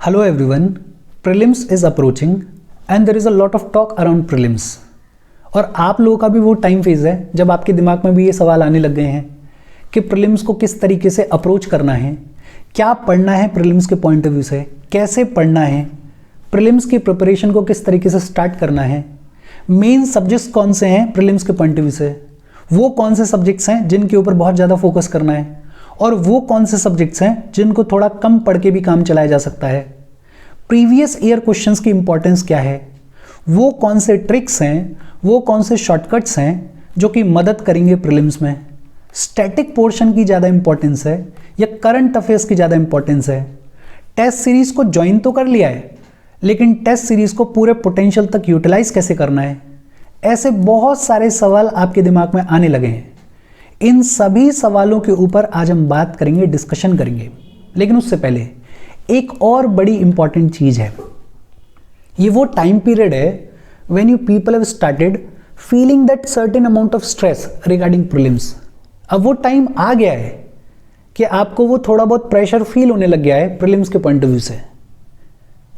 Hello everyone, prelims is approaching and there is a lot of talk around prelims। और आप लोगों का भी वो टाइम फेज है जब आपके दिमाग में भी ये सवाल आने लग गए हैं कि प्रीलिम्स को किस तरीके से अप्रोच करना है, क्या पढ़ना है प्रीलिम्स के पॉइंट ऑफ व्यू से, कैसे पढ़ना है, प्रीलिम्स की प्रिपरेशन को किस तरीके से स्टार्ट करना है, मेन सब्जेक्ट्स कौन से हैं प्रीलिम्स के पॉइंट ऑफ व्यू से, वो कौन से सब्जेक्ट्स हैं जिनके ऊपर बहुत ज़्यादा फोकस करना है और वो कौन से सब्जेक्ट्स हैं जिनको थोड़ा कम पढ़ के भी काम चलाया जा सकता है, प्रीवियस ईयर क्वेश्चंस की इंपॉर्टेंस क्या है, वो कौन से ट्रिक्स हैं, वो कौन से शॉर्टकट्स हैं जो कि मदद करेंगे प्रीलिम्स में, स्टैटिक पोर्शन की ज़्यादा इंपॉर्टेंस है या करंट अफेयर्स की ज़्यादा इंपॉर्टेंस है। टेस्ट सीरीज़ को ज्वाइन तो कर लिया है लेकिन टेस्ट सीरीज़ को पूरे पोटेंशियल तक यूटिलाइज कैसे करना है, ऐसे बहुत सारे सवाल आपके दिमाग में आने लगे हैं। इन सभी सवालों के ऊपर आज हम बात करेंगे, डिस्कशन करेंगे। लेकिन उससे पहले एक और बड़ी इंपॉर्टेंट चीज़ है, ये वो टाइम पीरियड है when you people have started feeling that certain amount of stress regarding prelims. अब वो टाइम आ गया है कि आपको वो थोड़ा बहुत प्रेशर फील होने लग गया है प्रीलिम्स के पॉइंट ऑफ व्यू से।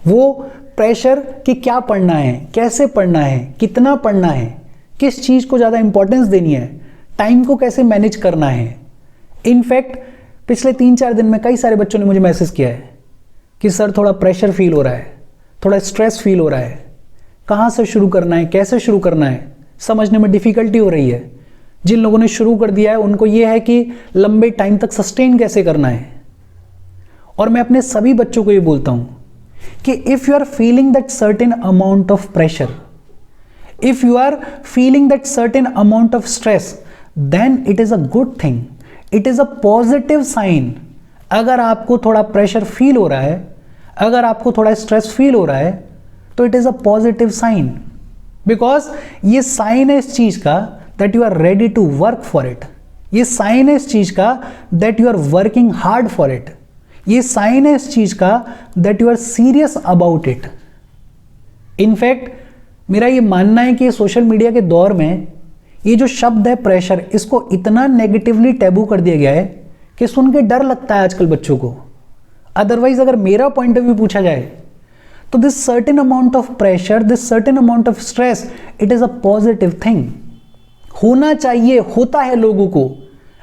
वो प्रेशर कि क्या पढ़ना है, कैसे पढ़ना है, कितना पढ़ना है, किस चीज़ को ज़्यादा इंपॉर्टेंस देनी है, टाइम को कैसे मैनेज करना है। इनफैक्ट पिछले 3-4 दिन में कई सारे बच्चों ने मुझे मैसेज किया है कि सर थोड़ा प्रेशर फील हो रहा है, थोड़ा स्ट्रेस फील हो रहा है, कहाँ से शुरू करना है, कैसे शुरू करना है, समझने में डिफ़िकल्टी हो रही है। जिन लोगों ने शुरू कर दिया है उनको ये है कि लंबे टाइम तक सस्टेन कैसे करना है। और मैं अपने सभी बच्चों को ये बोलता हूँ कि if you are feeling that certain amount of pressure, if you are feeling that certain amount of stress, then it is a good thing, it is a positive sign. अगर आपको थोड़ा प्रेशर फील हो रहा है, अगर आपको थोड़ा stress feel हो रहा है, तो it is a positive sign, because ये साइन है इस चीज़ का that you are ready to work for it. ये साइन है इस चीज़ का that you are working hard for it. ये साइन है इस चीज़ का that you are serious about it. In fact मेरा ये मानना है कि सोशल मीडिया के दौर में ये जो शब्द है प्रेशर, इसको इतना नेगेटिवली टैबू कर दिया गया है कि सुन के डर लगता है आजकल बच्चों को। अदरवाइज अगर मेरा पॉइंट ऑफ व्यू पूछा जाए तो this certain amount of pressure, this certain amount of stress, it is a positive thing. होना चाहिए, होता है लोगों को।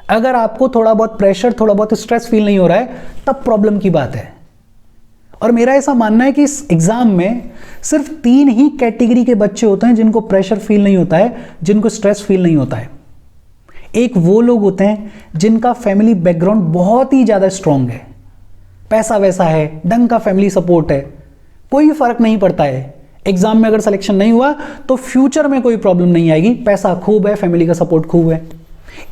अगर आपको थोड़ा बहुत प्रेशर, थोड़ा बहुत स्ट्रेस फील नहीं हो रहा है तब प्रॉब्लम की बात है। और मेरा ऐसा मानना है कि इस एग्जाम में सिर्फ 3 ही कैटेगरी के बच्चे होते हैं जिनको प्रेशर फील नहीं होता है, जिनको स्ट्रेस फील नहीं होता है। एक वो लोग होते हैं जिनका फैमिली बैकग्राउंड बहुत ही ज़्यादा स्ट्रांग है, पैसा वैसा है, ढंग का फैमिली सपोर्ट है, कोई फर्क नहीं पड़ता है। एग्जाम में अगर सिलेक्शन नहीं हुआ तो फ्यूचर में कोई प्रॉब्लम नहीं आएगी, पैसा खूब है, फैमिली का सपोर्ट खूब है।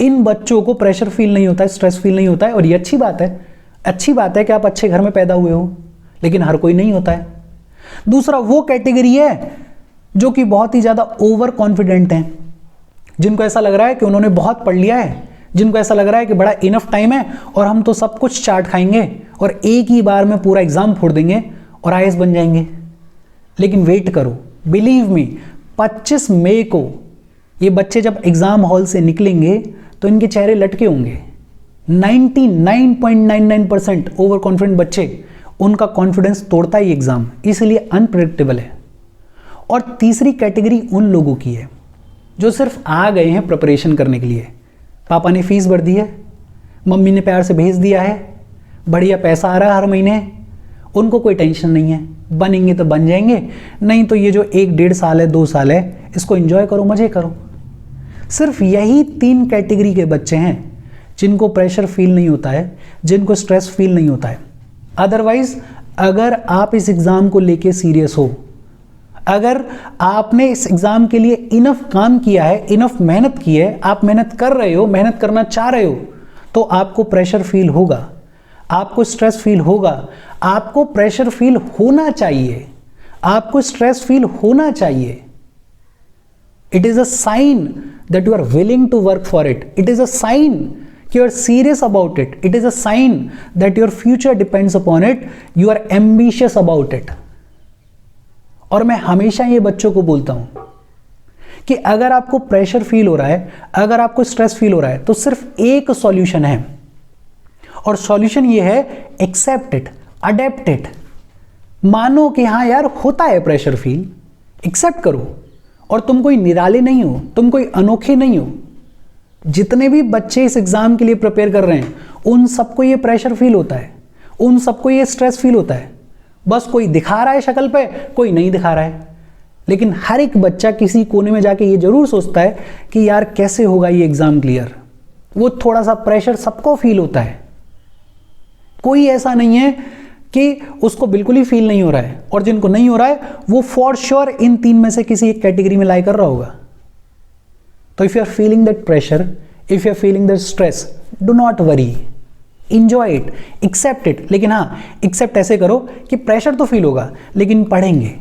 इन बच्चों को प्रेशर फील नहीं होता है, स्ट्रेस फील नहीं होता है। और ये अच्छी बात है, अच्छी बात है कि आप अच्छे घर में पैदा हुए हो, लेकिन हर कोई नहीं होता है। दूसरा वो कैटेगरी है जो कि बहुत ही ज़्यादा ओवर कॉन्फिडेंट हैं, जिनको ऐसा लग रहा है कि उन्होंने बहुत पढ़ लिया है, जिनको ऐसा लग रहा है कि बड़ा इनफ टाइम है और हम तो सब कुछ चाट खाएंगे और एक ही बार में पूरा एग्जाम फोड़ देंगे और आईएएस बन जाएंगे। लेकिन वेट करो, बिलीव मी, 25 मई को ये बच्चे जब एग्जाम हॉल से निकलेंगे तो इनके चेहरे लटके होंगे। 99.99% ओवर कॉन्फिडेंट बच्चे, उनका कॉन्फिडेंस तोड़ता ही एग्जाम, इसलिए अनप्रेडिक्टेबल है। और तीसरी कैटेगरी उन लोगों की है जो सिर्फ आ गए हैं प्रिपरेशन करने के लिए। पापा ने फीस भर दी है, मम्मी ने प्यार से भेज दिया है, बढ़िया पैसा आ रहा है हर महीने, उनको कोई टेंशन नहीं है, बनेंगे तो बन जाएंगे, नहीं तो ये जो 1-1.5 साल है, 2 साल है, इसको एंजॉय करो, मजे करो। सिर्फ यही 3 कैटेगरी के बच्चे हैं जिनको प्रेशर फील नहीं होता है, जिनको स्ट्रेस फील नहीं होता है। अदरवाइज अगर आप इस एग्ज़ाम को लेके सीरियस हो, अगर आपने इस एग्ज़ाम के लिए इनफ काम किया है, इनफ मेहनत की है, आप मेहनत कर रहे हो, मेहनत करना चाह रहे हो, तो आपको प्रेशर फील होगा, आपको स्ट्रेस फील होगा, आपको प्रेशर फील होना चाहिए, आपको स्ट्रेस फील होना चाहिए। It is a sign that you are willing to work for it, it is a sign कि you are serious about it, it is a sign that your future depends upon it, you are ambitious about it. और मैं हमेशा ये बच्चों को बोलता हूं कि अगर आपको प्रेशर फील हो रहा है, अगर आपको स्ट्रेस फील हो रहा है, तो सिर्फ एक सॉल्यूशन है, और सॉल्यूशन ये है एक्सेप्ट इट, अडेप्ट इट। मानो कि हाँ यार होता है प्रेशर फील, एक्सेप्ट करो। और तुम कोई निराले नहीं हो, तुम कोई अनोखे नहीं हो। जितने भी बच्चे इस एग्जाम के लिए प्रिपेयर कर रहे हैं उन सबको ये प्रेशर फील होता है, उन सबको ये स्ट्रेस फील होता है। बस कोई दिखा रहा है शक्ल पे, कोई नहीं दिखा रहा है। लेकिन हर एक बच्चा किसी कोने में जाके ये जरूर सोचता है कि यार कैसे होगा ये एग्जाम क्लियर। वो थोड़ा सा प्रेशर सबको फील होता है। कोई ऐसा नहीं है कि उसको बिल्कुल ही फील नहीं हो रहा है, और जिनको नहीं हो रहा है वो फॉर श्योर इन 3 में से किसी एक कैटेगरी में लाई कर रहा होगा। तो if you are feeling that pressure, if you are feeling that stress, do not worry, enjoy it, accept it. लेकिन हाँ, एक्सेप्ट ऐसे करो कि प्रेशर तो फील होगा लेकिन पढ़ेंगे,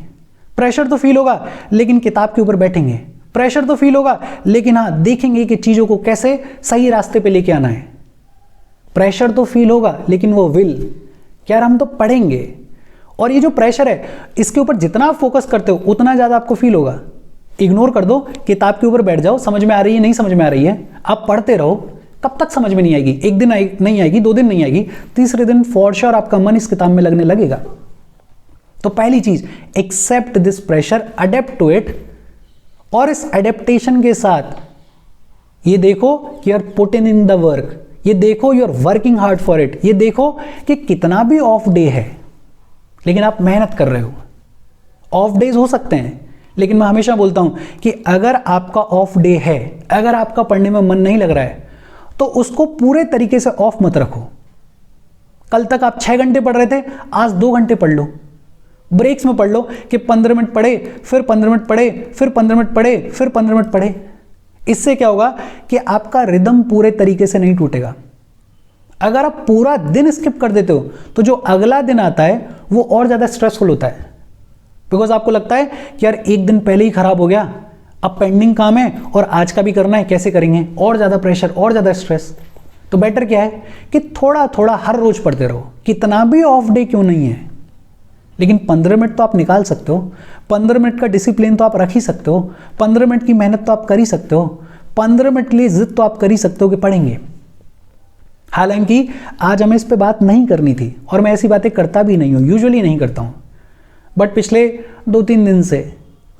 प्रेशर तो फील होगा लेकिन किताब के ऊपर बैठेंगे, प्रेशर तो फील होगा लेकिन हाँ देखेंगे कि चीजों को कैसे सही रास्ते पे लेके आना है। प्रेशर तो फील होगा लेकिन वो विल, यार हम तो पढ़ेंगे। और ये जो प्रेशर है इसके ऊपर जितना आप फोकस करते हो उतना ज्यादा आपको फील होगा। इग्नोर कर दो, किताब के ऊपर बैठ जाओ, समझ में आ रही है नहीं समझ में आ रही है, आप पढ़ते रहो। कब तक समझ में नहीं आएगी? एक दिन नहीं आएगी, 2 दिन नहीं आएगी, तीसरे दिन फॉर श्योर आपका मन इस किताब में लगने लगेगा। तो पहली चीज, accept this pressure, adapt to it. और इस एडेप्टेशन के साथ ये देखो कि you are putting in the work, ये देखो you are working hard for it, ये देखो कि कितना भी ऑफ डे है लेकिन आप मेहनत कर रहे हो। ऑफ डेज हो सकते हैं लेकिन मैं हमेशा बोलता हूं कि अगर आपका ऑफ डे है, अगर आपका पढ़ने में मन नहीं लग रहा है तो उसको पूरे तरीके से ऑफ मत रखो। कल तक आप 6 घंटे पढ़ रहे थे, आज 2 घंटे पढ़ लो, ब्रेक्स में पढ़ लो कि 15 मिनट पढ़े, फिर 15 मिनट पढ़े, फिर 15 मिनट पढ़े, फिर 15 मिनट पढ़े। इससे क्या होगा कि आपका रिदम पूरे तरीके से नहीं टूटेगा। अगर आप पूरा दिन स्किप कर देते हो तो जो अगला दिन आता है वो और ज्यादा स्ट्रेसफुल होता है, बिकॉज आपको लगता है कि यार एक दिन पहले ही खराब हो गया, अब पेंडिंग काम है और आज का भी करना है, कैसे करेंगे, और ज्यादा प्रेशर और ज्यादा स्ट्रेस। तो बेटर क्या है कि थोड़ा थोड़ा हर रोज पढ़ते रहो, कितना भी ऑफ डे क्यों नहीं है, लेकिन 15 मिनट तो आप निकाल सकते हो। 15 मिनट का डिसिप्लिन तो आप रख ही सकते हो, 15 मिनट की मेहनत तो आप कर ही सकते हो, 15 मिनट के लिए जिद तो आप कर ही सकते हो कि पढ़ेंगे। हालांकि आज हमें इस पे बात नहीं करनी थी और मैं ऐसी बातें करता भी नहीं हूं, यूजुअली नहीं करता हूं, बट पिछले 2-3 दिन से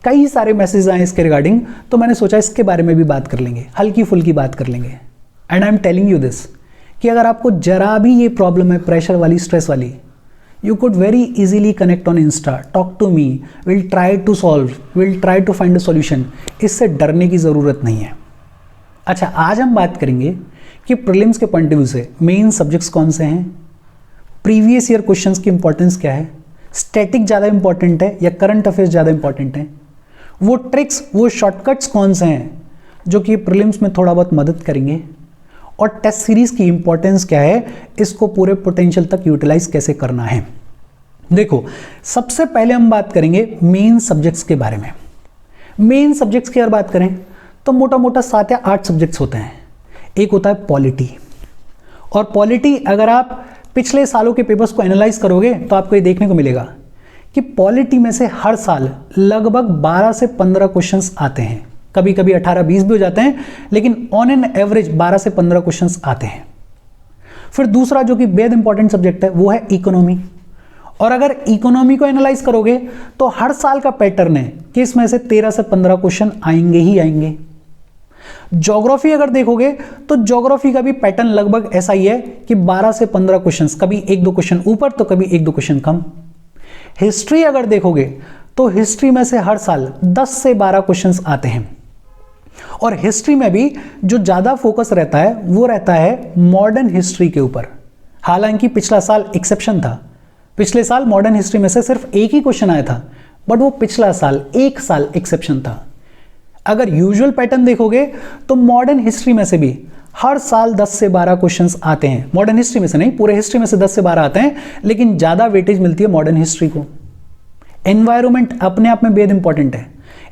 कई सारे मैसेज आए इसके रिगार्डिंग, तो मैंने सोचा इसके बारे में भी बात कर लेंगे, हल्की फुल्की बात कर लेंगे। And I am telling you this कि अगर आपको जरा भी ये प्रॉब्लम है प्रेशर वाली, स्ट्रेस वाली, you could very easily connect on Insta, talk to me, we'll try to solve, we'll try to find a solution। इससे डरने की ज़रूरत नहीं है। अच्छा, आज हम बात करेंगे कि प्रीलिम्स के पॉइंट ऑफ व्यू से मेन सब्जेक्ट्स कौन से हैं, प्रीवियस ईयर क्वेश्चंस की इंपॉर्टेंस क्या है, स्टैटिक ज़्यादा इंपॉर्टेंट है या करंट अफेयर्स ज़्यादा इंपॉर्टेंट है, वो ट्रिक्स, वो शॉर्टकट्स कौन से हैं जो कि प्रीलिम्स में थोड़ा बहुत मदद करेंगे, और टेस्ट सीरीज की इंपॉर्टेंस क्या है, इसको पूरे पोटेंशियल तक यूटिलाइज कैसे करना है। देखो, सबसे पहले हम बात करेंगे मेन सब्जेक्ट्स के बारे में। मेन सब्जेक्ट्स की अगर बात करें तो मोटा मोटा 7 या 8 सब्जेक्ट्स होते हैं। एक होता है पॉलिटी, और पॉलिटी अगर आप पिछले सालों के पेपर्स को एनालाइज करोगे तो आपको ये देखने को मिलेगा कि पॉलिटी में से हर साल लगभग 12 से 15 क्वेश्चंस आते हैं, कभी कभी 18-20 भी हो जाते हैं, लेकिन ऑन एन एवरेज 12 से 15 क्वेश्चंस आते हैं। फिर दूसरा जो कि बेहद इंपॉर्टेंट सब्जेक्ट है वो है इकोनॉमी, और अगर इकोनॉमी को एनालाइज करोगे तो हर साल का पैटर्न है कि इसमें से 13 से 15 क्वेश्चन आएंगे ही आएंगे। ज्योग्राफी अगर देखोगे तो ज्योग्राफी का भी पैटर्न लगभग ऐसा ही है कि 12 से 15 क्वेश्चंस, कभी 1-2 क्वेश्चन ऊपर तो कभी 1-2 क्वेश्चन कम। हिस्ट्री अगर देखोगे तो हिस्ट्री में से हर साल 10 से 12 क्वेश्चंस आते हैं, और हिस्ट्री में भी जो ज्यादा फोकस रहता है वो रहता है मॉडर्न हिस्ट्री के ऊपर। हालांकि पिछला साल एक्सेप्शन था, पिछले साल मॉडर्न हिस्ट्री में से सिर्फ एक ही क्वेश्चन आया था, बट वो पिछला साल, एक साल एक्सेप्शन था। अगर यूजुअल पैटर्न देखोगे तो मॉडर्न हिस्ट्री में से भी हर साल 10 से 12 क्वेश्चंस आते हैं। मॉडर्न हिस्ट्री में से नहीं, पूरे हिस्ट्री में से 10 से 12 आते हैं, लेकिन ज्यादा वेटेज मिलती है मॉडर्न हिस्ट्री को। एनवायरमेंट अपने आप में बेहद इंपॉर्टेंट है।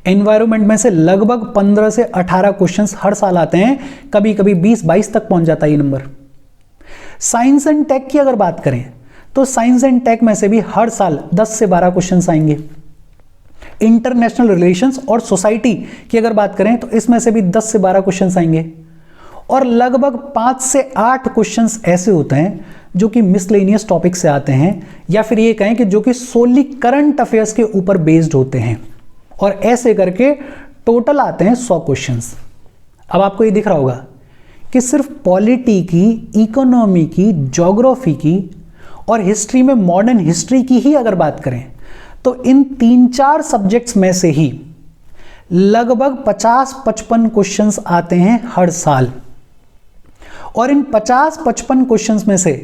एनवायरमेंट में से लगभग 15 से 18 क्वेश्चंस हर साल आते हैं, कभी कभी 20-22 तक पहुंच जाता है ये नंबर। साइंस एंड टेक की अगर बात करें तो साइंस एंड टेक में से भी हर साल 10 से 12 क्वेश्चंस आएंगे। इंटरनेशनल रिलेशंस और सोसाइटी की अगर बात करें तो इसमें से भी 10 से 12 क्वेश्चंस आएंगे, और लगभग 5 से 8 क्वेश्चंस ऐसे होते हैं जो कि मिसलेनियस टॉपिक से आते हैं, या फिर ये कहें कि जो कि सोली करंट अफेयर्स के ऊपर बेस्ड होते हैं। और ऐसे करके टोटल आते हैं 100 क्वेश्चंस। अब आपको ये दिख रहा होगा कि सिर्फ पॉलिटी की, इकोनॉमी की, ज्योग्राफी की और हिस्ट्री में मॉडर्न हिस्ट्री की ही अगर बात करें तो इन 3-4 सब्जेक्ट्स में से ही लगभग 50-55 क्वेश्चंस आते हैं हर साल। और इन 50-55 क्वेश्चंस में से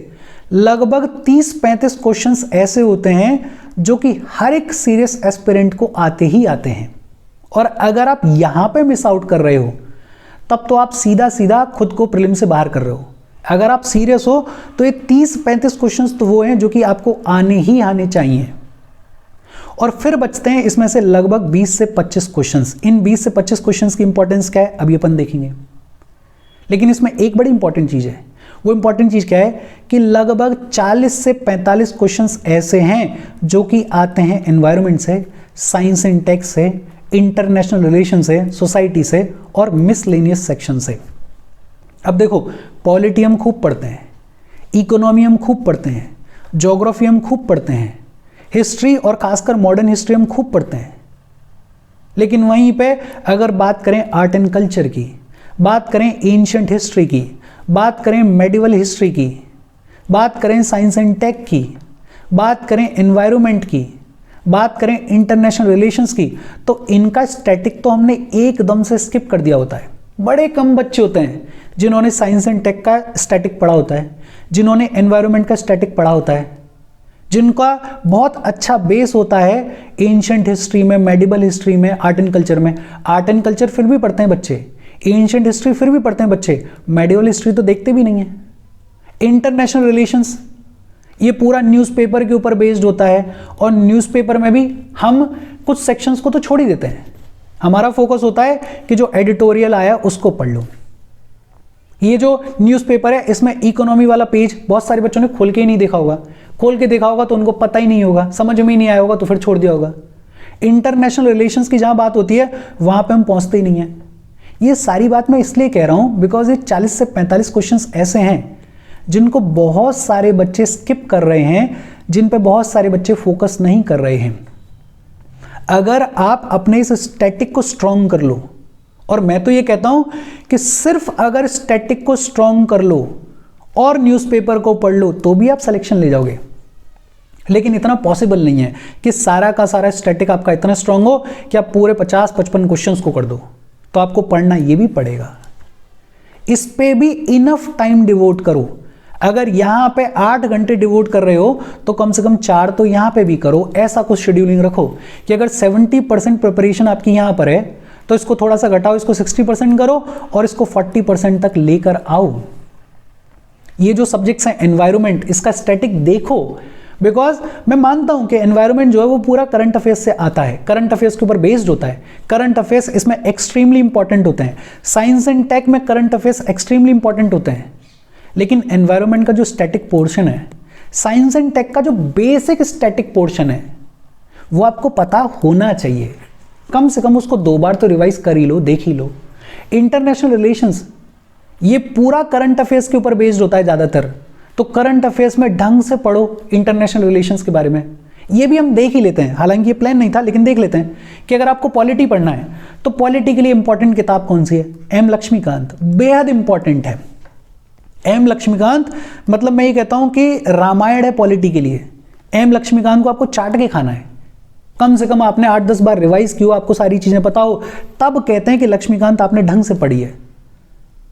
लगभग 30-35 क्वेश्चंस ऐसे होते हैं जो कि हर एक सीरियस एस्पिरेंट को आते ही आते हैं। और अगर आप यहां पे मिस आउट कर रहे हो तब तो आप सीधा सीधा खुद को प्रीलिम से बाहर कर रहे हो। अगर आप सीरियस हो तो ये 30-35 क्वेश्चंस तो वो हैं जो कि आपको आने ही आने चाहिए। और फिर बचते हैं इसमें से लगभग 20 से 25 क्वेश्चंस। इन 20 से 25 क्वेश्चंस की इंपॉर्टेंस क्या है अभी अपन देखेंगे। लेकिन इसमें एक बड़ी इंपॉर्टेंट चीज है। वो इंपॉर्टेंट चीज क्या है कि लगभग 40 से 45 क्वेश्चंस ऐसे हैं जो कि आते हैं एनवायरनमेंट से, साइंस एंड टेक से, इंटरनेशनल रिलेशन से, सोसाइटी से और मिसलेनियस सेक्शन से। अब देखो, पॉलिटी हम खूब पढ़ते हैं, इकोनॉमी हम खूब पढ़ते हैं, ज्योग्राफी हम खूब पढ़ते हैं, हिस्ट्री और खासकर मॉडर्न हिस्ट्री हम खूब पढ़ते हैं। लेकिन वहीं पे अगर बात करें आर्ट एंड कल्चर की, बात करें एंशिएंट हिस्ट्री की, बात करें मेडिवल हिस्ट्री की, बात करें साइंस एंड टेक की, बात करें एनवायरनमेंट की, बात करें इंटरनेशनल रिलेशंस की, तो इनका स्टैटिक तो हमने एकदम से स्किप कर दिया होता है। बड़े कम बच्चे होते हैं जिन्होंने साइंस एंड टेक का स्टैटिक पढ़ा होता है, जिन्होंने एनवायरनमेंट का स्टैटिक पढ़ा होता है, जिनका बहुत अच्छा बेस होता है एंशिएंट हिस्ट्री में, मेडिवल हिस्ट्री में, आर्ट एंड कल्चर में। आर्ट एंड कल्चर फिर भी पढ़ते हैं बच्चे, एंशिएंट हिस्ट्री फिर भी पढ़ते हैं बच्चे, मेडिवल हिस्ट्री तो देखते भी नहीं है। इंटरनेशनल रिलेशंस ये पूरा न्यूज़पेपर के ऊपर बेस्ड होता है, और न्यूज़पेपर में भी हम कुछ सेक्शंस को तो छोड़ ही देते हैं। हमारा फोकस होता है कि जो एडिटोरियल आया उसको पढ़ लो। ये जो न्यूज़पेपर है इसमें इकोनॉमी वाला पेज बहुत सारे बच्चों ने खोल के ही नहीं देखा होगा, खोल के देखा होगा तो उनको पता ही नहीं होगा, समझ में ही नहीं आया होगा तो फिर छोड़ दिया होगा। इंटरनेशनल रिलेशंस की जहां बात होती है वहां पे हम पहुंचते ही नहीं है। ये सारी बात मैं इसलिए कह रहा हूं बिकॉज ये 40 से 45 क्वेश्चंस ऐसे हैं जिनको बहुत सारे बच्चे स्किप कर रहे हैं, जिन पे बहुत सारे बच्चे फोकस नहीं कर रहे हैं। अगर आप अपने इस स्टैटिक को स्ट्रॉन्ग कर लो, और मैं तो ये कहता हूं कि सिर्फ अगर स्टैटिक को स्ट्रॉन्ग कर लो और न्यूज़पेपर को पढ़ लो तो भी आप सिलेक्शन ले जाओगे। लेकिन इतना पॉसिबल नहीं है कि सारा का सारा स्टैटिक आपका इतना स्ट्रॉन्ग हो कि आप पूरे 50-55 क्वेश्चंस को कर दो। तो आपको पढ़ना ये भी पड़ेगा, इस पे भी इनफ टाइम डिवोट करो। अगर यहां पे 8 घंटे डिवोट कर रहे हो तो कम से कम 4 तो यहां पे भी करो। ऐसा कुछ शेड्यूलिंग रखो कि अगर 70% प्रिपरेशन आपकी यहां पर है तो इसको थोड़ा सा घटाओ, इसको 60% करो और इसको 40% तक लेकर आओ। ये जो सब्जेक्ट्स हैं एनवायरनमेंट, इसका स्टैटिक देखो, बिकॉज मैं मानता हूं कि एनवायरनमेंट जो है वो पूरा करंट अफेयर्स से आता है, करंट अफेयर्स के ऊपर बेस्ड होता है। करंट अफेयर्स इसमें एक्सट्रीमली इंपॉर्टेंट होते हैं। साइंस एंड टेक में करंट अफेयर्स एक्सट्रीमली इंपॉर्टेंट होते हैं। लेकिन एनवायरनमेंट का जो स्टैटिक पोर्शन है, साइंस एंड टेक का जो बेसिक स्टैटिक पोर्शन है, वो आपको पता होना चाहिए। कम से कम उसको 2 बार तो रिवाइज कर ही लो, देख ही लो। इंटरनेशनल रिलेशंस ये पूरा करंट अफेयर्स के ऊपर बेस्ड होता है ज़्यादातर, तो करंट अफेयर्स में ढंग से पढ़ो इंटरनेशनल रिलेशंस के बारे में। ये भी हम देख ही लेते हैं, हालांकि ये प्लान नहीं था लेकिन देख लेते हैं कि अगर आपको पॉलिटी पढ़ना है तो पॉलिटी के लिए इंपॉर्टेंट किताब कौन सी है? एम लक्ष्मीकांत बेहद इंपॉर्टेंट है। एम लक्ष्मीकांत मतलब मैं ये कहता हूं कि रामायण है पॉलिटी के लिए। एम लक्ष्मीकांत को आपको चाट के खाना है। कम से कम आपने 8-10 बार रिवाइज किया, आपको सारी चीजें पता हो, तब कहते हैं कि लक्ष्मीकांत आपने ढंग से पढ़ी है।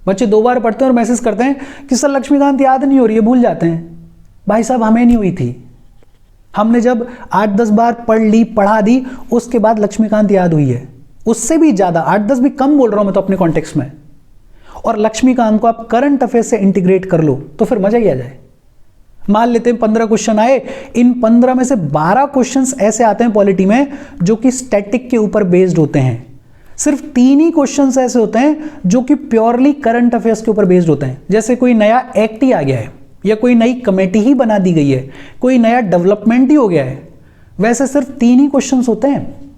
बच्चे 2 बार पढ़ते हैं और मैसेज करते हैं कि सर लक्ष्मीकांत याद नहीं हो रही है, भूल जाते हैं। भाई साहब हमें नहीं हुई थी, हमने जब 8-10 बार पढ़ ली, पढ़ा दी, उसके बाद लक्ष्मीकांत याद हुई है। उससे भी ज्यादा, 8-10 भी कम बोल रहा हूं मैं तो अपने कॉन्टेक्स्ट में। और लक्ष्मीकांत को आप करंट अफेयर से इंटीग्रेट कर लो तो फिर मजा ही आ जाए। मान लेते हैं 15 क्वेश्चन आए, इन 15 में से 12 क्वेश्चंस ऐसे आते हैं पॉलिटी में जो कि स्टैटिक के ऊपर बेस्ड होते हैं। सिर्फ 3 ही क्वेश्चंस ऐसे होते हैं जो कि प्योरली करंट अफेयर्स के ऊपर बेस्ड होते हैं। जैसे कोई नया एक्ट ही आ गया है, या कोई नई कमेटी ही बना दी गई है, कोई नया डेवलपमेंट ही हो गया है, वैसे सिर्फ 3 ही क्वेश्चंस होते हैं।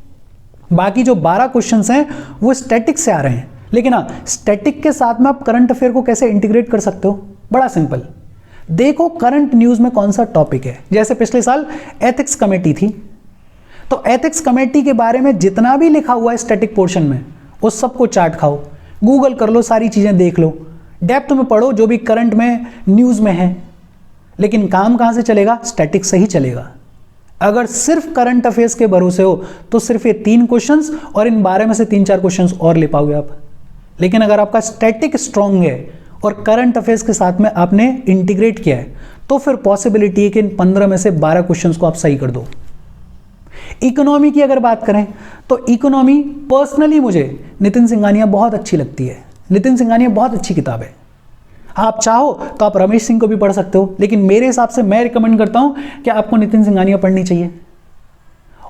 बाकी जो 12 क्वेश्चंस हैं वो स्टैटिक से आ रहे हैं। लेकिन हाँ, स्टैटिक के साथ में आप करंट अफेयर को कैसे इंटीग्रेट कर सकते हो? बड़ा सिंपल। देखो करंट न्यूज में कौन सा टॉपिक है। जैसे पिछले साल एथिक्स कमेटी थी, तो एथिक्स कमेटी के बारे में जितना भी लिखा हुआ है स्टैटिक पोर्शन में, उस सबको चार्ट खाओ, गूगल कर लो, सारी चीजें देख लो, डेप्थ में पढ़ो जो भी करंट में न्यूज में है। लेकिन काम कहां से चलेगा? स्टैटिक से ही चलेगा। अगर सिर्फ करंट अफेयर्स के भरोसे हो तो सिर्फ ये 3 क्वेश्चंस और इन 12 में से 3-4 क्वेश्चंस और ले पाओगे आप। लेकिन अगर आपका स्टैटिक स्ट्रांग है और करंट अफेयर्स के साथ में आपने इंटीग्रेट किया है, तो फिर पॉसिबिलिटी है कि इन 15 में से 12 क्वेश्चंस को आप सही कर दो। इकोनॉमी की अगर बात करें तो इकोनॉमी पर्सनली मुझे नितिन सिंघानिया बहुत अच्छी लगती है। नितिन सिंघानिया बहुत अच्छी किताब है। आप चाहो तो आप रमेश सिंह को भी पढ़ सकते हो, लेकिन मेरे हिसाब से मैं रिकमेंड करता हूं कि आपको नितिन सिंघानिया पढ़नी चाहिए।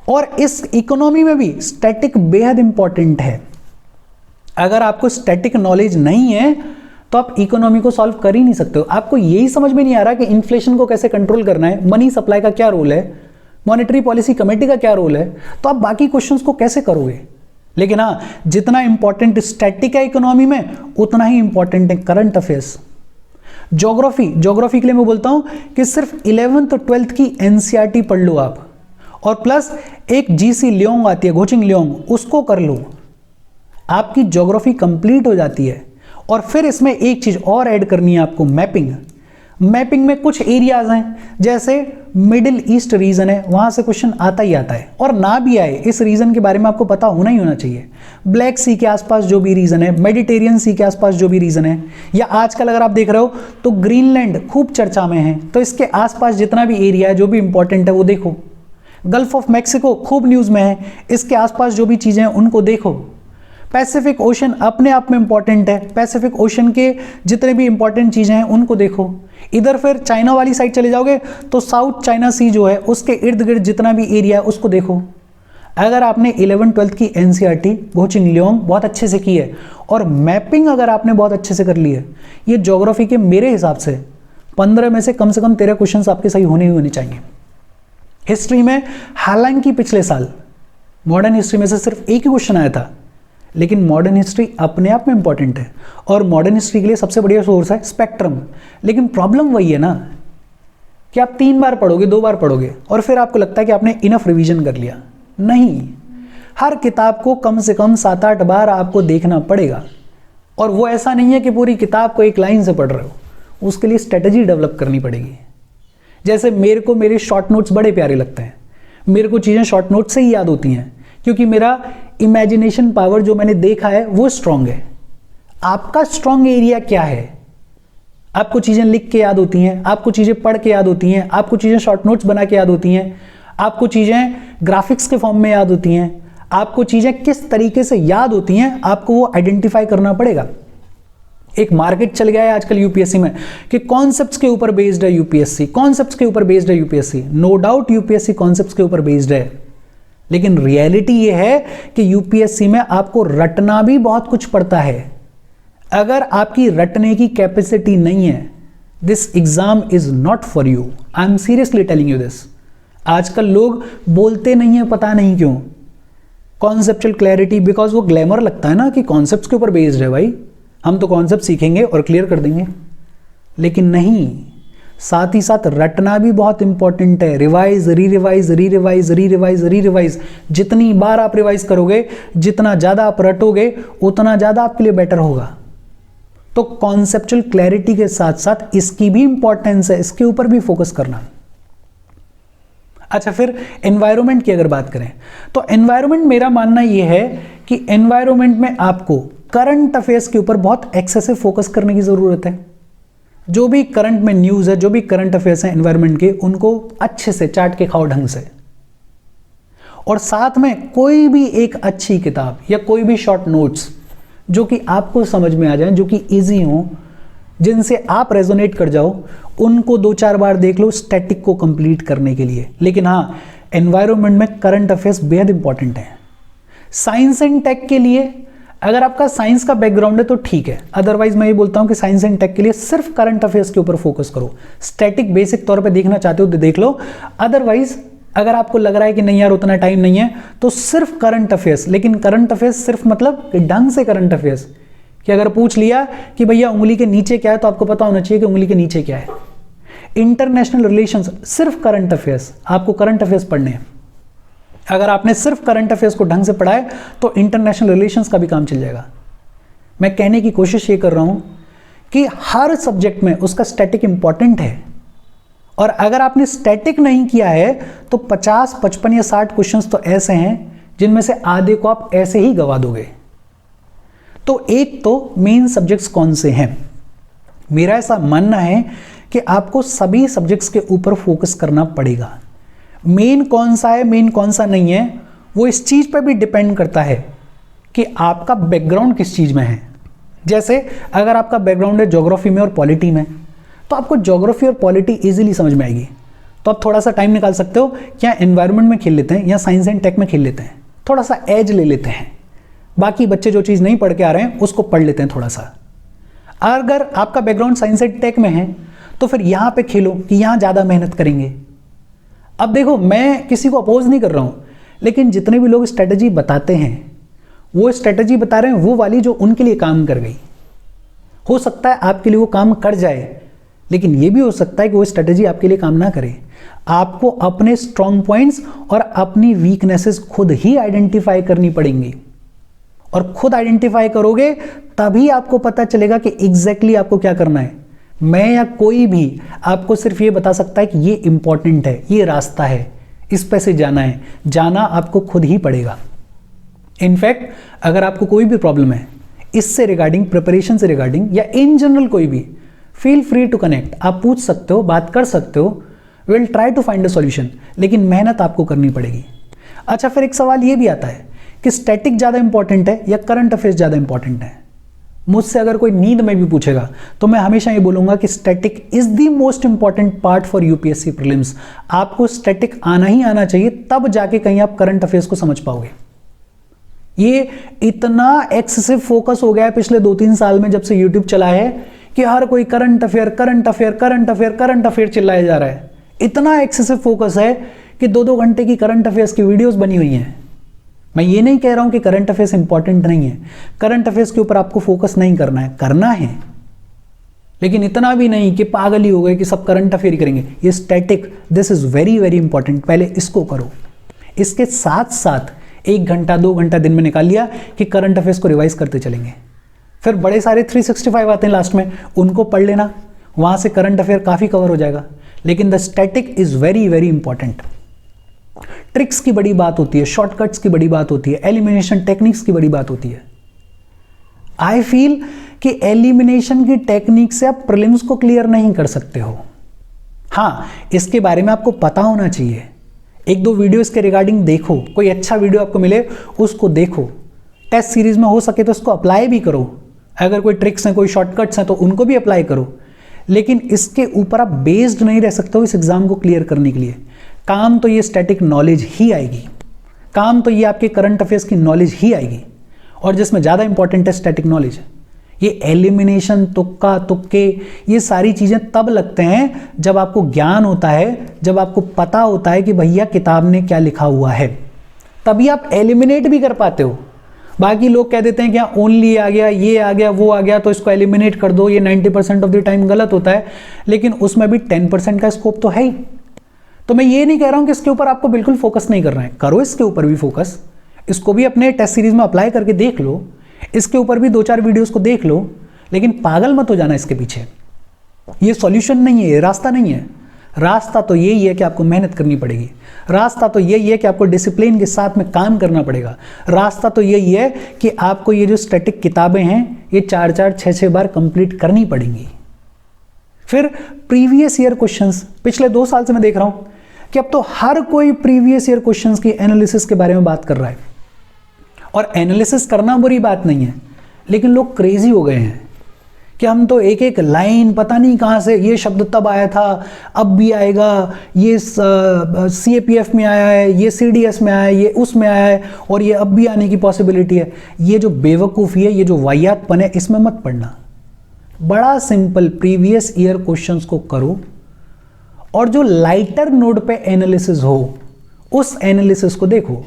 और इस इकोनॉमी में भी स्टैटिक बेहद इंपॉर्टेंट है। अगर आपको स्टैटिक नॉलेज नहीं है तो आप इकोनॉमी को सॉल्व कर ही नहीं सकते हो। आपको यही समझ में नहीं आ रहा कि इन्फ्लेशन को कैसे कंट्रोल करना है, मनी सप्लाई का क्या रोल है, मॉनेटरी पॉलिसी कमेटी का क्या रोल है, तो आप बाकी क्वेश्चंस को कैसे करोगे। लेकिन हाँ, जितना इंपॉर्टेंट स्टैटिक है इकोनॉमी में, उतना ही इंपॉर्टेंट है करंट अफेयर्स। ज्योग्राफी के लिए मैं बोलता हूं कि सिर्फ 11th और 12th की एनसीईआरटी पढ़ लो आप, और प्लस एक जीसी ल्योंग आती है, घोचिंग ल्योंग, उसको कर लो, आपकी ज्योग्राफी कंप्लीट हो जाती है। और फिर इसमें एक चीज और ऐड करनी है आपको, मैपिंग। मैपिंग में कुछ एरियाज हैं, जैसे मिडिल ईस्ट रीजन है, वहां से क्वेश्चन आता ही आता है, और ना भी आए इस रीजन के बारे में आपको पता होना ही होना चाहिए। ब्लैक सी के आसपास जो भी रीजन है, मेडिटेरियन सी के आसपास जो भी रीजन है, या आजकल अगर आप देख रहे हो तो ग्रीनलैंड खूब चर्चा में है, तो इसके आसपास जितना भी एरिया है जो भी इंपॉर्टेंट है वो देखो। गल्फ ऑफ मैक्सिको खूब न्यूज में है, इसके आसपास जो भी चीजें हैं उनको देखो। पैसिफिक ओशन अपने आप में इंपॉर्टेंट है, पैसिफिक ओशन के जितने भी इंपॉर्टेंट चीजें हैं उनको देखो। इधर फिर चाइना वाली साइड चले जाओगे तो साउथ चाइना सी जो है उसके इर्द गिर्द जितना भी एरिया है उसको देखो। अगर आपने 11th-12th की एनसीईआरटी घोचिंग ल्योंग बहुत अच्छे से की है और मैपिंग अगर आपने बहुत अच्छे से कर ली है, ये ज्योग्राफी के मेरे हिसाब से 15 में से कम 13 क्वेश्चंस आपके सही होने ही होने चाहिए। हिस्ट्री में हालांकि पिछले साल मॉडर्न हिस्ट्री में से सिर्फ एक ही क्वेश्चन आया था, लेकिन मॉडर्न हिस्ट्री अपने आप में इंपॉर्टेंट है और मॉडर्न हिस्ट्री के लिए सबसे बढ़िया सोर्स है स्पेक्ट्रम। लेकिन प्रॉब्लम वही है ना कि आप 3 बार पढ़ोगे, 2 बार पढ़ोगे और फिर आपको लगता है कि आपने इनफ रिवीजन कर लिया। नहीं, हर किताब को कम से कम 7-8 बार आपको देखना पड़ेगा। और वो ऐसा नहीं है कि पूरी किताब को एक लाइन से पढ़ रहे हो, उसके लिए स्ट्रेटजी डेवलप करनी पड़ेगी। जैसे मेरे को मेरे शॉर्ट नोट्स बड़े प्यारे लगते हैं, मेरे को चीज़ें शॉर्ट नोट से ही याद होती हैं, क्योंकि मेरा इमेजिनेशन पावर जो मैंने देखा है वो स्ट्रांग है। आपका स्ट्रांग एरिया क्या है? आपको चीजें लिख के याद होती हैं, आपको चीजें पढ़ के याद होती हैं, आपको चीजें शॉर्ट नोट्स बना के याद होती हैं, आपको चीजें ग्राफिक्स के फॉर्म में याद होती हैं, आपको चीजें किस तरीके से याद होती हैं आपको वो आइडेंटिफाई करना पड़ेगा। एक मार्केट चल गया है आजकल यूपीएससी में कि कॉन्सेप्ट्स के ऊपर बेस्ड है यूपीएससी, कॉन्सेप्ट्स के ऊपर बेस्ड है UPSC. No doubt UPSC concepts के ऊपर बेस्ड है, लेकिन रियलिटी ये है कि यूपीएससी में आपको रटना भी बहुत कुछ पड़ता है। अगर आपकी रटने की कैपेसिटी नहीं है, this exam is not for you. I am seriously telling you this. आजकल लोग बोलते नहीं है, पता नहीं क्यों, कॉन्सेप्चुअल क्लैरिटी, बिकॉज वो ग्लैमर लगता है ना कि कॉन्सेप्ट्स के ऊपर बेस्ड है। भाई हम तो कॉन्सेप्ट सीखेंगे और क्लियर कर देंगे, लेकिन नहीं, साथ ही साथ रटना भी बहुत इंपॉर्टेंट है। रिवाइज, री रिवाइज, री रिवाइज, री रिवाइज, री रिवाइज। जितनी बार आप रिवाइज करोगे, जितना ज्यादा आप रटोगे, उतना ज्यादा आपके लिए बेटर होगा। तो कॉन्सेप्चुअल क्लैरिटी के साथ साथ इसकी भी इंपॉर्टेंस है, इसके ऊपर भी फोकस करना। अच्छा, फिर एनवायरनमेंट की अगर बात करें तो एनवायरनमेंट, मेरा मानना यह है कि एनवायरनमेंट में आपको करंट अफेयर्स के ऊपर बहुत एक्सेसिव फोकस करने की जरूरत है। जो भी करंट में न्यूज है, जो भी करंट अफेयर्स हैं एनवायरनमेंट के, उनको अच्छे से चाट के खाओ ढंग से। और साथ में कोई भी एक अच्छी किताब या कोई भी शॉर्ट नोट्स जो कि आपको समझ में आ जाए, जो कि इजी हो, जिनसे आप रेजोनेट कर जाओ, उनको 2-4 बार देख लो स्टैटिक को कंप्लीट करने के लिए। लेकिन हाँ, एनवायरनमेंट में करंट अफेयर्स बेहद इंपॉर्टेंट है। साइंस एंड टेक के लिए अगर आपका साइंस का बैकग्राउंड है तो ठीक है, अदरवाइज मैं ये बोलता हूं कि साइंस एंड टेक के लिए सिर्फ करंट अफेयर्स के ऊपर फोकस करो। स्टैटिक बेसिक तौर पे देखना चाहते हो तो देख लो, अदरवाइज अगर आपको लग रहा है कि नहीं यार उतना टाइम नहीं है, तो सिर्फ करंट अफेयर्स। लेकिन करंट अफेयर्स सिर्फ मतलब ढंग से करंट अफेयर्स, कि अगर पूछ लिया कि भैया उंगली के नीचे क्या है, तो आपको पता होना चाहिए कि उंगली के नीचे क्या है। इंटरनेशनल रिलेशंस, सिर्फ करंट अफेयर्स, आपको करंट अफेयर्स पढ़ने हैं। अगर आपने सिर्फ करंट अफेयर्स को ढंग से पढ़ा है तो इंटरनेशनल रिलेशंस का भी काम चल जाएगा। मैं कहने की कोशिश ये कर रहा हूं कि हर सब्जेक्ट में उसका स्टैटिक इंपॉर्टेंट है, और अगर आपने स्टैटिक नहीं किया है तो 50, 55 या 60 क्वेश्चंस तो ऐसे हैं जिनमें से आधे को आप ऐसे ही गवा दोगे। तो एक तो मेन सब्जेक्ट्स कौन से हैं, मेरा ऐसा मानना है कि आपको सभी सब्जेक्ट्स के ऊपर फोकस करना पड़ेगा। मेन कौन सा है, मेन कौन सा नहीं है, वो इस चीज पर भी डिपेंड करता है कि आपका बैकग्राउंड किस चीज में है। जैसे अगर आपका बैकग्राउंड है ज्योग्राफी में और पॉलिटी में, तो आपको ज्योग्राफी और पॉलिटी इजीली समझ में आएगी। तो आप थोड़ा सा टाइम निकाल सकते हो, क्या एनवायरनमेंट में खेल लेते हैं या साइंस एंड टेक में खेल लेते हैं, थोड़ा सा एज ले लेते हैं। बाकी बच्चे जो चीज़ नहीं पढ़ के आ रहे हैं उसको पढ़ लेते हैं थोड़ा सा। अगर आपका बैकग्राउंड साइंस एंड टेक में है तो फिर यहाँ पे खेलो कि यहाँ ज़्यादा मेहनत करेंगे। अब देखो, मैं किसी को अपोज नहीं कर रहा हूँ, लेकिन जितने भी लोग स्ट्रेटजी बताते हैं वो स्ट्रेटजी बता रहे हैं वो वाली जो उनके लिए काम कर गई। हो सकता है आपके लिए वो काम कर जाए, लेकिन ये भी हो सकता है कि वो स्ट्रेटजी आपके लिए काम ना करे। आपको अपने स्ट्रॉन्ग पॉइंट्स और अपनी वीकनेसेस खुद ही आइडेंटिफाई करनी पड़ेंगी, और खुद आइडेंटिफाई करोगे तभी आपको पता चलेगा कि एग्जैक्टली आपको क्या करना है। मैं या कोई भी आपको सिर्फ ये बता सकता है कि ये इंपॉर्टेंट है, ये रास्ता है, इस पे से जाना है, जाना आपको खुद ही पड़ेगा। इनफैक्ट अगर आपको कोई भी प्रॉब्लम है इससे रिगार्डिंग, प्रिपरेशन से रिगार्डिंग या इन जनरल कोई भी, फील फ्री टू कनेक्ट, आप पूछ सकते हो, बात कर सकते हो, will try to find a solution, लेकिन मेहनत आपको करनी पड़ेगी। अच्छा, फिर एक सवाल ये भी आता है कि स्टैटिक ज़्यादा इंपॉर्टेंट है या करंट अफेयर्स ज़्यादा इंपॉर्टेंट है। मुझसे अगर कोई नींद में भी पूछेगा तो मैं हमेशा ये बोलूंगा कि static is the most important part for UPSC prelims. आपको स्टैटिक आना ही आना चाहिए, तब जाके कहीं आप करंट अफेयर्स को समझ पाओगे। ये इतना एक्सेसिव फोकस हो गया है पिछले 2-3 साल में जब से यूट्यूब चला है कि हर कोई current affair current affair current affair current affair चिल्लाया जा रहा है। इतना एक्सेसिव फोकस है कि 2-2 घंटे की करंट अफेयर्स की वीडियोस बनी हुई हैं। मैं ये नहीं कह रहा हूं कि करंट अफेयर्स इंपॉर्टेंट नहीं है, करंट अफेयर्स के ऊपर आपको फोकस नहीं करना है, करना है, लेकिन इतना भी नहीं कि पागल ही हो गए कि सब करंट अफेयर ही करेंगे। ये static, this is very very important, पहले इसको करो। इसके साथ साथ 1 घंटा 2 घंटा दिन में निकाल लिया कि करंट अफेयर्स को रिवाइज करते चलेंगे। फिर बड़े सारे 365 आते हैं लास्ट में, उनको पढ़ लेना, वहां से करंट अफेयर काफी कवर हो जाएगा। लेकिन the static is very very important. Tricks की बड़ी बात होती है, शॉर्टकट्स की बड़ी बात होती है, एलिमिनेशन टेक्निक्स की बड़ी बात होती है। आई फील कि एलिमिनेशन की टेक्निक से आप प्रीलिम्स को क्लियर नहीं कर सकते हो। हाँ, इसके बारे में आपको पता होना चाहिए। 1-2 वीडियो इसके रिगार्डिंग देखो, कोई अच्छा वीडियो आपको मिले उसको देखो, टेस्ट सीरीज में हो सके तो उसको अप्लाई भी करो। अगर कोई ट्रिक्स हैं, कोई शॉर्टकट्स हैं तो उनको भी अप्लाई करो, लेकिन इसके ऊपर आप बेस्ड नहीं रह सकते हो इस एग्जाम को क्लियर करने के लिए। काम तो ये स्टैटिक नॉलेज ही आएगी, काम तो ये आपके करंट अफेयर्स की नॉलेज ही आएगी, और जिसमें ज़्यादा इंपॉर्टेंट है स्टैटिक नॉलेज। ये एलिमिनेशन, तुक्का तुक्के, ये सारी चीज़ें तब लगते हैं जब आपको ज्ञान होता है, जब आपको पता होता है कि भैया किताब ने क्या लिखा हुआ है, तभी आप एलिमिनेट भी कर पाते हो। बाकी लोग कह देते हैं कि हाँ ओनली आ गया, ये आ गया, वो आ गया, तो इसको एलिमिनेट कर दो, ये 90% ऑफ द टाइम गलत होता है, लेकिन उसमें भी 10% का स्कोप तो है ही। तो मैं ये नहीं कह रहा हूं कि इसके ऊपर आपको बिल्कुल फोकस नहीं करना है, करो इसके ऊपर भी फोकस, इसको भी अपने टेस्ट सीरीज में अप्लाई करके देख लो, इसके ऊपर भी 2-4 वीडियोस को देख लो, लेकिन पागल मत हो जाना इसके पीछे। ये सॉल्यूशन नहीं है, ये रास्ता नहीं है। रास्ता तो यही है कि आपको मेहनत करनी पड़ेगी, रास्ता तो यही है कि आपको डिसिप्लिन के साथ में काम करना पड़ेगा, रास्ता तो यही है कि आपको ये जो स्टैटिक किताबें हैं ये 4-4, 6-6 बार कंप्लीट करनी पड़ेंगी। फिर प्रीवियस ईयर क्वेश्चंस, पिछले 2 साल से मैं देख रहा हूं कि अब तो हर कोई प्रीवियस ईयर क्वेश्चंस की एनालिसिस के बारे में बात कर रहा है। और एनालिसिस करना बुरी बात नहीं है, लेकिन लोग क्रेजी हो गए हैं कि हम तो एक एक लाइन पता नहीं कहां से, ये शब्द तब आया था, अब भी आएगा, ये CAPF में आया है, ये CDS में आया है, ये उसमें आया है, और ये अब भी आने की पॉसिबिलिटी है। ये जो बेवकूफ़ी है, ये जो वाहियातपन है, इसमें मत पढ़ना। बड़ा सिंपल प्रीवियस ईयर क्वेश्चंस को करो, और जो लाइटर नोड पे एनालिसिस हो उस एनालिसिस को देखो।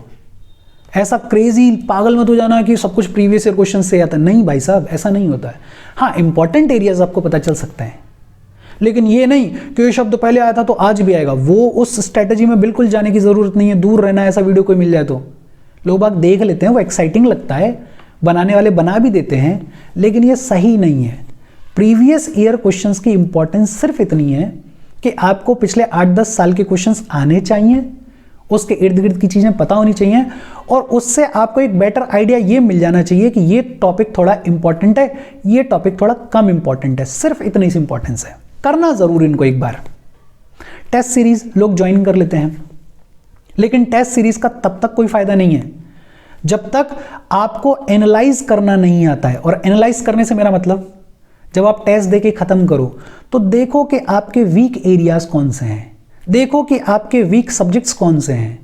ऐसा क्रेजी पागल मत हो जाना कि सब कुछ प्रीवियस ईयर क्वेश्चन से आता है। नहीं भाई साहब, ऐसा नहीं होता है। हाँ, इंपॉर्टेंट एरियाज आपको पता चल सकते हैं, लेकिन ये नहीं कि ये शब्द पहले आया था तो आज भी आएगा, वो उस स्ट्रेटजी में बिल्कुल जाने की ज़रूरत नहीं है, दूर रहना है ऐसा वीडियो कोई मिल जाए तो। लोग बाग देख लेते हैं, वो एक्साइटिंग लगता है, बनाने वाले बना भी देते हैं, लेकिन ये सही नहीं है। प्रीवियस ईयर क्वेश्चंस की इंपॉर्टेंस सिर्फ इतनी है कि आपको पिछले 8-10 साल के क्वेश्चंस आने चाहिए, उसके इर्द गिर्द की चीज़ें पता होनी चाहिए, और उससे आपको एक बेटर आइडिया ये मिल जाना चाहिए कि ये टॉपिक थोड़ा इंपॉर्टेंट है, ये टॉपिक थोड़ा कम इंपॉर्टेंट है। सिर्फ इतनी सी इंपॉर्टेंस है, करना ज़रूर इनको एक बार। टेस्ट सीरीज लोग ज्वाइन कर लेते हैं, लेकिन टेस्ट सीरीज का तब तक कोई फायदा नहीं है जब तक आपको एनालाइज करना नहीं आता है। और एनालाइज करने से मेरा मतलब, जब आप टेस्ट देके खत्म करो तो देखो कि आपके वीक एरियाज कौन से हैं, देखो कि आपके वीक सब्जेक्ट्स कौन से हैं,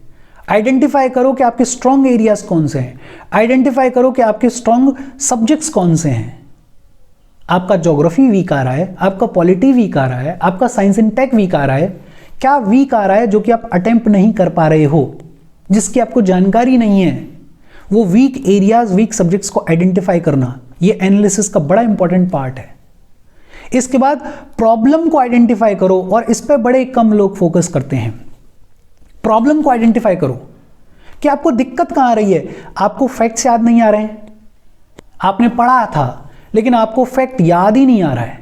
आइडेंटिफाई करो कि आपके स्ट्रॉन्ग एरियाज कौन से हैं, आइडेंटिफाई करो कि आपके स्ट्रॉन्ग सब्जेक्ट्स कौन से हैं। आपका ज्योग्राफी वीक आ रहा है, आपका पॉलिटी वीक आ रहा है, आपका साइंस एंड टेक वीक आ रहा है, क्या वीक आ रहा है जो कि आप अटेम्प्ट नहीं कर पा रहे हो, जिसकी आपको जानकारी नहीं है। वो वीक एरियाज, वीक सब्जेक्ट्स को आइडेंटिफाई करना, ये एनालिसिस का बड़ा इंपॉर्टेंट पार्ट है। इसके बाद प्रॉब्लम को आइडेंटिफाई करो, और इस पे बड़े कम लोग फोकस करते हैं। प्रॉब्लम को आइडेंटिफाई करो कि आपको दिक्कत कहां आ रही है। आपको फैक्ट्स याद नहीं आ रहे हैं, आपने पढ़ा था लेकिन आपको फैक्ट याद ही नहीं आ रहा है।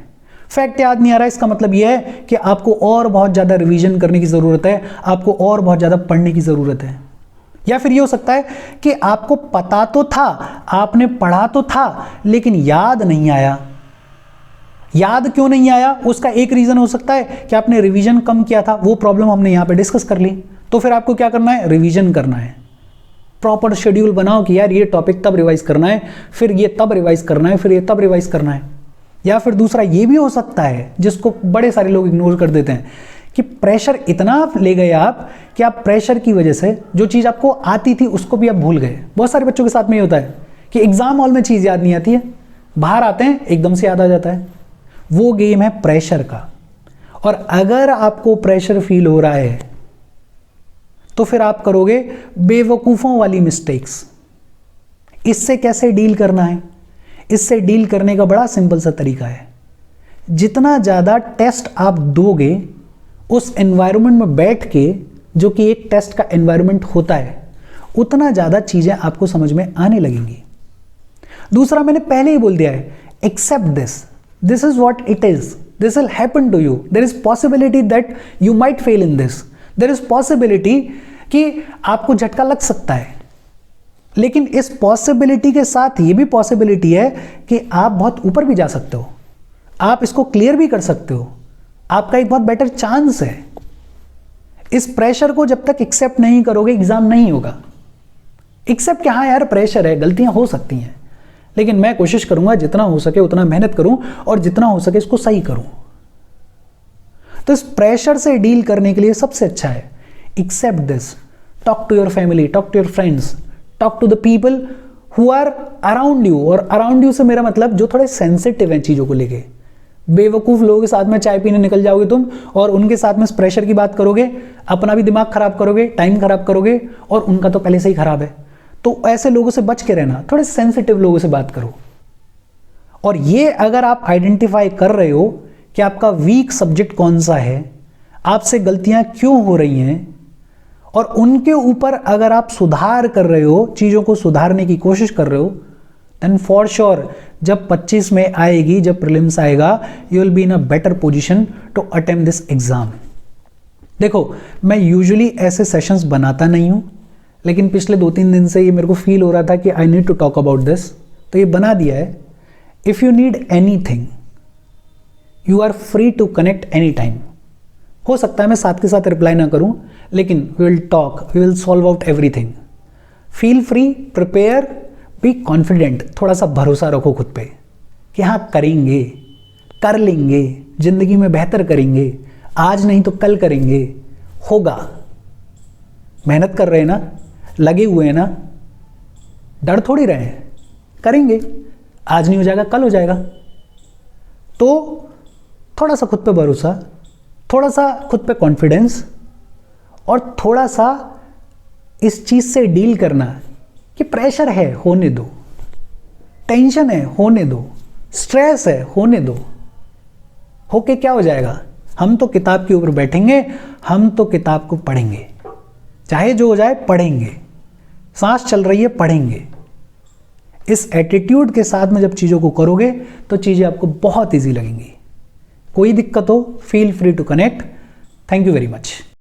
फैक्ट याद नहीं आ रहा है, इसका मतलब यह है कि आपको और बहुत ज़्यादा रिवीजन करने की ज़रूरत है, आपको और बहुत ज़्यादा पढ़ने की ज़रूरत है। या फिर ये हो सकता है कि आपको पता तो था, आपने पढ़ा तो था, लेकिन याद नहीं आया। याद क्यों नहीं आया, उसका एक रीज़न हो सकता है कि आपने रिवीजन कम किया था। वो प्रॉब्लम हमने यहाँ पे डिस्कस कर ली। तो फिर आपको क्या करना है, रिवीजन करना है। प्रॉपर शेड्यूल बनाओ कि यार ये टॉपिक तब रिवाइज करना है, फिर ये तब रिवाइज करना है, फिर ये तब रिवाइज करना है। या फिर दूसरा ये भी हो सकता है, जिसको बड़े सारे लोग इग्नोर कर देते हैं, कि प्रेशर इतना ले गए आप कि आप प्रेशर की वजह से जो चीज़ आपको आती थी उसको भी आप भूल गए। बहुत सारे बच्चों के साथ में ये होता है कि एग्जाम हॉल में चीज़ याद नहीं आती है, बाहर आते हैं एकदम से याद आ जाता है। वो गेम है प्रेशर का। और अगर आपको प्रेशर फील हो रहा है तो फिर आप करोगे बेवकूफ़ों वाली मिस्टेक्स। इससे कैसे डील करना है, इससे डील करने का बड़ा सिंपल सा तरीका है। जितना ज़्यादा टेस्ट आप दोगे उस एनवायरनमेंट में बैठ के, जो कि एक टेस्ट का एनवायरनमेंट होता है, उतना ज़्यादा चीज़ें आपको समझ में आने लगेंगी। दूसरा, मैंने पहले ही बोल दिया है, accept this is what it is, this will happen to you, there is possibility that you might fail in this, there is possibility कि आपको झटका लग सकता है। लेकिन इस पॉसिबिलिटी के साथ ये भी पॉसिबिलिटी है कि आप बहुत ऊपर भी जा सकते हो, आप इसको क्लियर भी कर सकते हो, आपका एक बहुत बेटर चांस है। इस प्रेशर को जब तक एक्सेप्ट नहीं करोगे एग्जाम नहीं होगा। एक्सेप्ट क्या, हाँ यार प्रेशर है, गलतियां हो सकती हैं, लेकिन मैं कोशिश करूंगा जितना हो सके उतना मेहनत करूं और जितना हो सके इसको सही करूं। तो इस प्रेशर से डील करने के लिए सबसे अच्छा है accept this, talk to your family, talk to your friends, talk to the people who are around you. और अराउंड यू से मेरा मतलब जो थोड़े सेंसिटिव हैं चीज़ों को लेके। बेवकूफ़ लोगों के साथ में चाय पीने निकल जाओगे तुम और उनके साथ में इस प्रेशर की बात करोगे, अपना भी दिमाग खराब करोगे, टाइम खराब करोगे, और उनका तो पहले से ही खराब है। तो ऐसे लोगों से बच के रहना, थोड़े सेंसिटिव लोगों से बात करो। और ये अगर आप आइडेंटिफाई कर रहे हो कि आपका वीक सब्जेक्ट कौन सा है, आपसे गलतियां क्यों हो रही हैं, और उनके ऊपर अगर आप सुधार कर रहे हो, चीज़ों को सुधारने की कोशिश कर रहे हो, देन फॉर श्योर जब 25 में आएगी, जब प्रीलिम्स आएगा, you will be in a better position to attempt this exam. देखो, मैं यूजुअली ऐसे सेशंस बनाता नहीं हूँ, लेकिन पिछले 2-3 दिन से ये मेरे को फील हो रहा था कि I need to talk about this, तो ये बना दिया है। If you need anything you are free to connect any time. हो सकता है मैं साथ के साथ रिप्लाई ना करूं, लेकिन we will talk, we will solve out everything. Feel free, prepare, be confident. थोड़ा सा भरोसा रखो खुद पे कि हाँ करेंगे, कर लेंगे, जिंदगी में बेहतर करेंगे, आज नहीं तो कल करेंगे, होगा। मेहनत कर रहे हैं ना, लगे हुए हैं ना, डर थोड़ी रहे हैं, करेंगे। आज नहीं हो जाएगा कल हो जाएगा। तो थोड़ा सा खुद पे भरोसा, थोड़ा सा खुद पे कॉन्फिडेंस, और थोड़ा सा इस चीज़ से डील करना कि प्रेशर है होने दो, टेंशन है होने दो, स्ट्रेस है होने दो। होके क्या हो जाएगा, हम तो किताब के ऊपर बैठेंगे, हम तो किताब को पढ़ेंगे, चाहे जो हो जाए पढ़ेंगे, सांस चल रही है पढ़ेंगे। इस एटीट्यूड के साथ में जब चीज़ों को करोगे तो चीज़ें आपको बहुत ईजी लगेंगी। कोई दिक्कत हो, feel free to connect. Thank you very much.